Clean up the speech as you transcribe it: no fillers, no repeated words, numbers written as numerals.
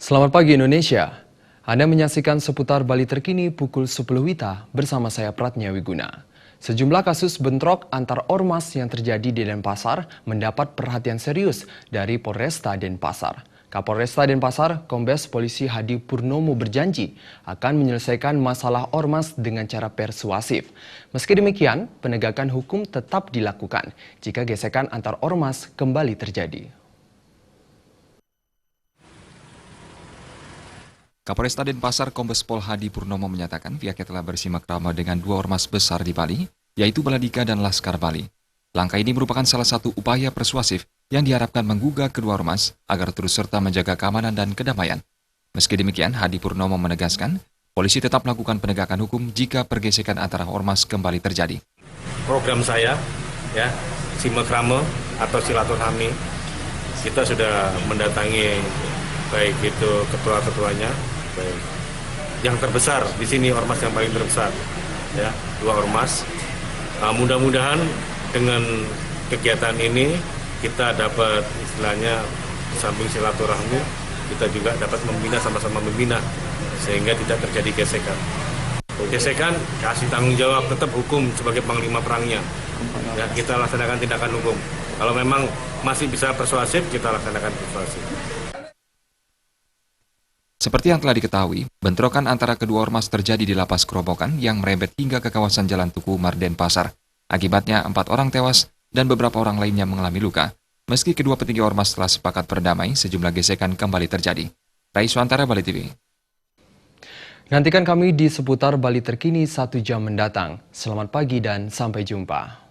Selamat pagi Indonesia. Anda menyaksikan seputar Bali terkini pukul 10 WITA bersama saya Pratnya Wiguna. Sejumlah kasus bentrok antar ormas yang terjadi di Denpasar mendapat perhatian serius dari Polresta Denpasar. Kapolresta Denpasar, Kombes Polisi Hadi Purnomo berjanji akan menyelesaikan masalah ormas dengan cara persuasif. Meski demikian, penegakan hukum tetap dilakukan jika gesekan antar ormas kembali terjadi. Kapolresta Denpasar Kombes Pol Hadi Purnomo menyatakan pihaknya telah bersimak-rama dengan dua ormas besar di Bali, yaitu Baladika dan Laskar Bali. Langkah ini merupakan salah satu upaya persuasif yang diharapkan menggugah kedua ormas agar terus serta menjaga keamanan dan kedamaian. Meski demikian, Hadi Purnomo menegaskan, polisi tetap melakukan penegakan hukum jika pergesekan antara ormas kembali terjadi. Program saya, simak-rame atau silaturahmi, kita sudah mendatangi baik itu ketua-ketuanya, baik yang terbesar di sini ormas yang paling terbesar, dua ormas. Mudah-mudahan dengan kegiatan ini kita dapat istilahnya samping silaturahmi, kita juga dapat sama-sama membina sehingga tidak terjadi gesekan. Gesekan kasih tanggung jawab, tetap hukum sebagai panglima perangnya. Kita laksanakan tindakan hukum. Kalau memang masih bisa persuasif, kita laksanakan persuasif. Seperti yang telah diketahui, bentrokan antara kedua ormas terjadi di Lapas Kerobokan yang merembet hingga ke kawasan Jalan Tuku Umar Denpasar. Akibatnya 4 orang tewas dan beberapa orang lainnya mengalami luka. Meski kedua petinggi ormas telah sepakat berdamai, sejumlah gesekan kembali terjadi. Rai Suantara, Bali TV. Nantikan kami di seputar Bali terkini 1 jam mendatang. Selamat pagi dan sampai jumpa.